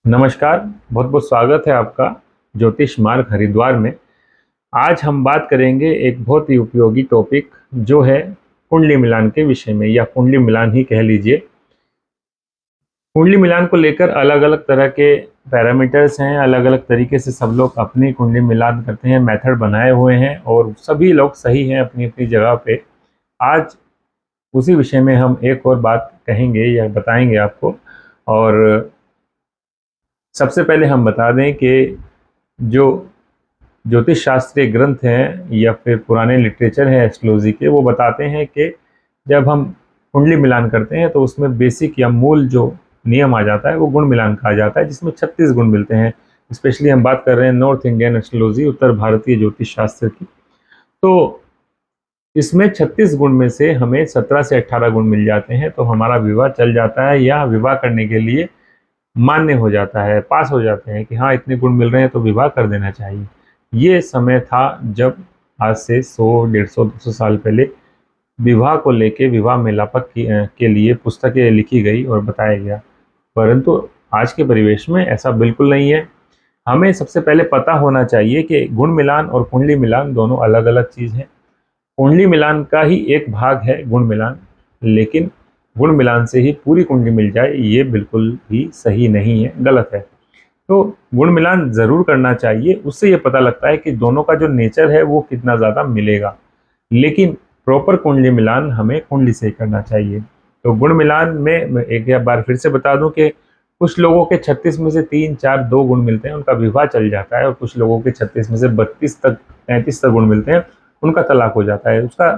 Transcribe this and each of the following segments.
नमस्कार। बहुत बहुत स्वागत है आपका ज्योतिष मार्ग हरिद्वार में। आज हम बात करेंगे एक बहुत ही उपयोगी टॉपिक जो है कुंडली मिलान के विषय में, या कुंडली मिलान ही कह लीजिए। कुंडली मिलान को लेकर अलग अलग तरह के पैरामीटर्स हैं, अलग अलग तरीके से सब लोग अपनी कुंडली मिलान करते हैं, मेथड बनाए हुए हैं और सभी लोग सही हैं अपनी अपनी जगह पे। आज उसी विषय में हम एक और बात कहेंगे या बताएंगे आपको। और सबसे पहले हम बता दें कि जो ज्योतिष शास्त्रीय ग्रंथ हैं या फिर पुराने लिटरेचर हैं एस्ट्रोलॉजी के, वो बताते हैं कि जब हम कुंडली मिलान करते हैं तो उसमें बेसिक या मूल जो नियम आ जाता है वो गुण मिलान कहा जाता है, जिसमें 36 गुण मिलते हैं। स्पेशली हम बात कर रहे हैं नॉर्थ इंडियन एस्ट्रोलॉजी, उत्तर भारतीय ज्योतिष शास्त्र की। तो इसमें 36 गुण में से हमें 17 से 18 गुण मिल जाते हैं तो हमारा विवाह चल जाता है, या विवाह करने के लिए मान्य हो जाता है, पास हो जाते हैं कि हाँ इतने गुण मिल रहे हैं तो विवाह कर देना चाहिए। ये समय था जब आज से 100, 150, 200 साल पहले विवाह को लेके, विवाह मेलापक के लिए पुस्तकें लिखी गई और बताया गया। परंतु आज के परिवेश में ऐसा बिल्कुल नहीं है। हमें सबसे पहले पता होना चाहिए कि गुण मिलान और कुंडली मिलान दोनों अलग अलग चीज़ हैं। कुंडली मिलान का ही एक भाग है गुण मिलान, लेकिन गुण मिलान से ही पूरी कुंडली मिल जाए ये बिल्कुल भी सही नहीं है, गलत है। तो गुण मिलान ज़रूर करना चाहिए, उससे ये पता लगता है कि दोनों का जो नेचर है वो कितना ज़्यादा मिलेगा। लेकिन प्रॉपर कुंडली मिलान हमें कुंडली से ही करना चाहिए। तो गुण मिलान में मैं एक बार फिर से बता दूं कि कुछ लोगों के 36 में से 3, 4, 2 गुण मिलते हैं, उनका विवाह चल जाता है, और कुछ लोगों के 36 में से 32 तक, 33 तक गुण मिलते हैं, उनका तलाक हो जाता है। उसका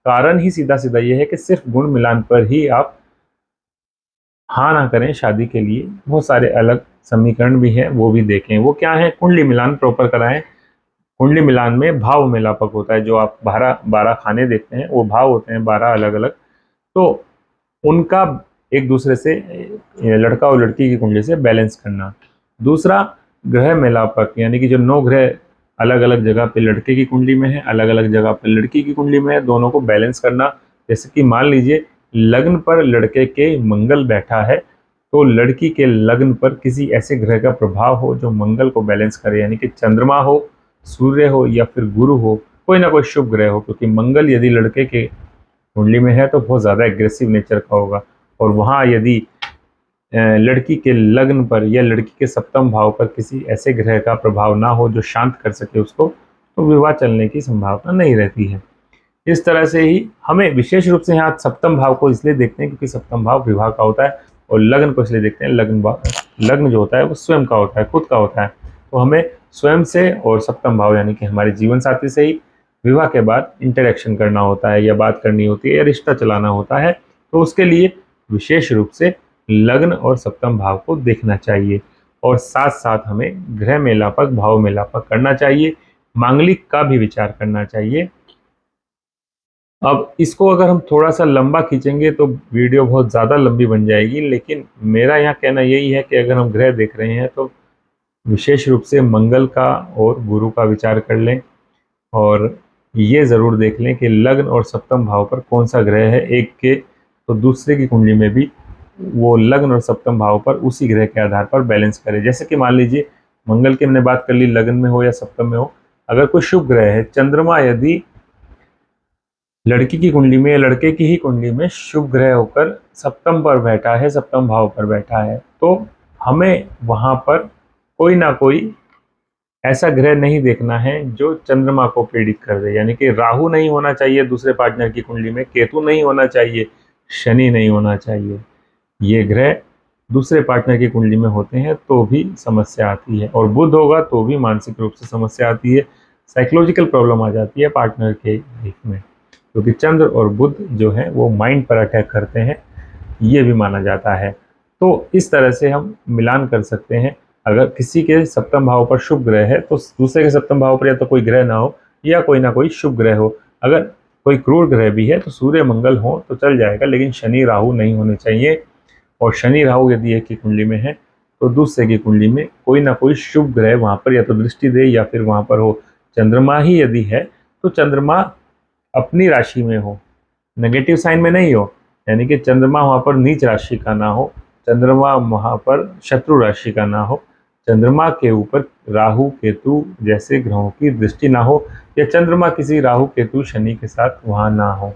कारण ही सीधा सीधा ये है कि सिर्फ गुण मिलान पर ही आप हाँ ना करें शादी के लिए। बहुत सारे अलग समीकरण भी हैं, वो भी देखें। वो क्या है? कुंडली मिलान प्रॉपर कराएं। कुंडली मिलान में भाव मेलापक होता है। जो आप 12 12 खाने देखते हैं वो भाव होते हैं 12 अलग अलग। तो उनका एक दूसरे से, लड़का और लड़की की कुंडली से बैलेंस करना। दूसरा, ग्रह मेलापक, यानी कि जो 9 ग्रह अलग अलग जगह पे लड़के की कुंडली में है, अलग अलग जगह पे लड़की की कुंडली में है, दोनों को बैलेंस करना। जैसे कि मान लीजिए लग्न पर लड़के के मंगल बैठा है, तो लड़की के लग्न पर किसी ऐसे ग्रह का प्रभाव हो जो मंगल को बैलेंस करे, यानी कि चंद्रमा हो, सूर्य हो, या फिर गुरु हो, कोई ना कोई शुभ ग्रह हो। क्योंकि मंगल यदि लड़के के कुंडली में है तो बहुत ज़्यादा एग्रेसिव नेचर का होगा, और वहाँ यदि लड़की के लग्न पर या लड़की के सप्तम भाव पर किसी ऐसे ग्रह का प्रभाव ना हो जो शांत कर सके उसको, तो विवाह चलने की संभावना नहीं रहती है। इस तरह से ही हमें विशेष रूप से यहाँ सप्तम भाव को इसलिए देखते हैं क्योंकि सप्तम भाव विवाह का होता है, और लग्न को इसलिए देखते हैं, लग्न जो होता है वो स्वयं का होता है, खुद का होता है। तो हमें स्वयं से और सप्तम भाव यानी कि हमारे जीवन साथी से ही विवाह के बाद इंटरेक्शन करना होता है, या बात करनी होती है, या रिश्ता चलाना होता है। तो उसके लिए विशेष रूप से लग्न और सप्तम भाव को देखना चाहिए, और साथ साथ हमें ग्रह मेलापक, भाव मेलापक करना चाहिए। मांगलिक का भी विचार करना चाहिए। अब इसको अगर हम थोड़ा सा लंबा खींचेंगे तो वीडियो बहुत ज़्यादा लंबी बन जाएगी, लेकिन मेरा यहाँ कहना यही है कि अगर हम ग्रह देख रहे हैं तो विशेष रूप से मंगल का और गुरु का विचार कर लें, और ये ज़रूर देख लें कि लग्न और सप्तम भाव पर कौन सा ग्रह है एक के, तो दूसरे की कुंडली में भी वो लग्न और सप्तम भाव पर उसी ग्रह के आधार पर बैलेंस करें। जैसे कि मान लीजिए मंगल की हमने बात कर ली, लग्न में हो या सप्तम में हो, अगर कोई शुभ ग्रह है, चंद्रमा यदि लड़की की कुंडली में या लड़के की ही कुंडली में शुभ ग्रह होकर सप्तम पर बैठा है, सप्तम भाव पर बैठा है, तो हमें वहाँ पर कोई ना कोई ऐसा ग्रह नहीं देखना है जो चंद्रमा को पीड़ित कर दे। यानी कि राहु नहीं होना चाहिए दूसरे पार्टनर की कुंडली में, केतु नहीं होना चाहिए, शनि नहीं होना चाहिए। ये ग्रह दूसरे पार्टनर की कुंडली में होते हैं तो भी समस्या आती है, और बुध होगा तो भी मानसिक रूप से समस्या आती है, साइकोलॉजिकल प्रॉब्लम आ जाती है पार्टनर के लाइफ में। क्योंकि चंद्र और बुध जो है वो माइंड पर अटैक करते हैं, ये भी माना जाता है। तो इस तरह से हम मिलान कर सकते हैं। अगर किसी के सप्तम भाव पर शुभ ग्रह है तो दूसरे के सप्तम भाव पर या तो कोई ग्रह ना हो, या कोई ना कोई शुभ ग्रह हो। अगर कोई क्रूर ग्रह भी है तो सूर्य मंगल हो तो चल जाएगा, लेकिन शनि राहु नहीं होने चाहिए। और शनि राहु यदि एक की कुंडली में है तो दूसरे की कुंडली में कोई ना कोई शुभ ग्रह वहाँ पर या तो दृष्टि दे, या फिर वहाँ पर हो। चंद्रमा ही यदि है तो चंद्रमा अपनी राशि में हो, नेगेटिव साइन में नहीं हो, यानी कि चंद्रमा वहाँ पर नीच राशि का ना हो, चंद्रमा वहाँ पर शत्रु राशि का ना हो, चंद्रमा के ऊपर राहु केतु जैसे ग्रहों की दृष्टि ना हो, या चंद्रमा किसी राहु केतु शनि के साथ वहाँ ना हो।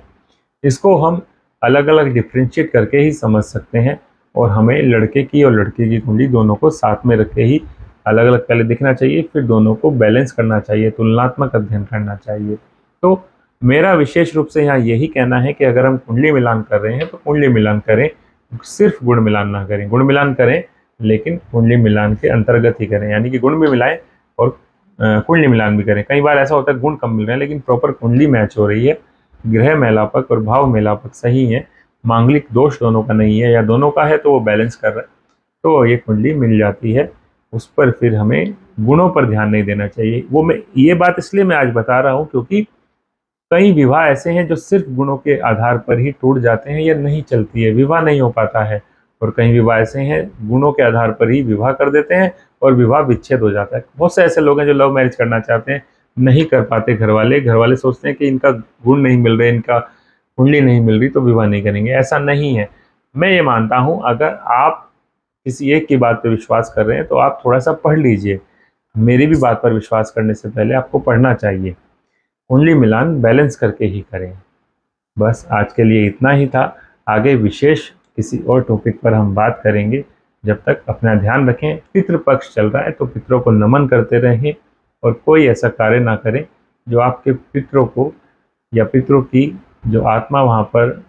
इसको हम अलग अलग डिफ्रेंशिएट करके ही समझ सकते हैं, और हमें लड़के की और लड़की की कुंडली दोनों को साथ में रख के ही अलग अलग पहले देखना चाहिए, फिर दोनों को बैलेंस करना चाहिए, तुलनात्मक अध्ययन करना चाहिए। तो मेरा विशेष रूप से यहाँ यही कहना है कि अगर हम कुंडली मिलान कर रहे हैं तो कुंडली मिलान करें, सिर्फ गुण मिलान ना करें। गुण मिलान करें लेकिन कुंडली मिलान के अंतर्गत ही करें, यानी कि गुण भी मिलाएं और कुंडली मिलान भी करें। कई बार ऐसा होता है गुण कम मिल रहे हैं लेकिन प्रॉपर कुंडली मैच हो रही है, ग्रह मेलापक और भाव मेलापक सही है, मांगलिक दोष दोनों का नहीं है या दोनों का है तो वो बैलेंस कर रहा है, तो ये कुंडली मिल जाती है। उस पर फिर हमें गुणों पर ध्यान नहीं देना चाहिए। वो मैं ये बात इसलिए मैं आज बता रहा हूँ क्योंकि कई विवाह ऐसे हैं जो सिर्फ गुणों के आधार पर ही टूट जाते हैं या नहीं चलती है, विवाह नहीं हो पाता है। और कई विवाह ऐसे हैं गुणों के आधार पर ही विवाह कर देते हैं और विवाह विच्छेद हो जाता है। बहुत से ऐसे लोग हैं जो लव मैरिज करना चाहते हैं, नहीं कर पाते, घर वाले सोचते हैं कि इनका गुण नहीं मिल रहे, इनका कुंडली नहीं मिल रही तो विवाह नहीं करेंगे। ऐसा नहीं है। मैं ये मानता हूँ अगर आप किसी एक की बात पर विश्वास कर रहे हैं तो आप थोड़ा सा पढ़ लीजिए। मेरी भी बात पर विश्वास करने से पहले आपको पढ़ना चाहिए। कुंडली मिलान बैलेंस करके ही करें। बस आज के लिए इतना ही था। आगे विशेष किसी और टॉपिक पर हम बात करेंगे। जब तक अपना ध्यान रखें। पितृपक्ष चल रहा है तो पितरों को नमन करते रहें और कोई ऐसा कार्य ना करें जो आपके पितरों को या पितरों की जो आत्मा वहाँ पर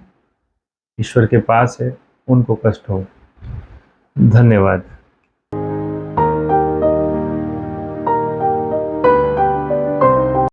ईश्वर के पास है उनको कष्ट हो। धन्यवाद।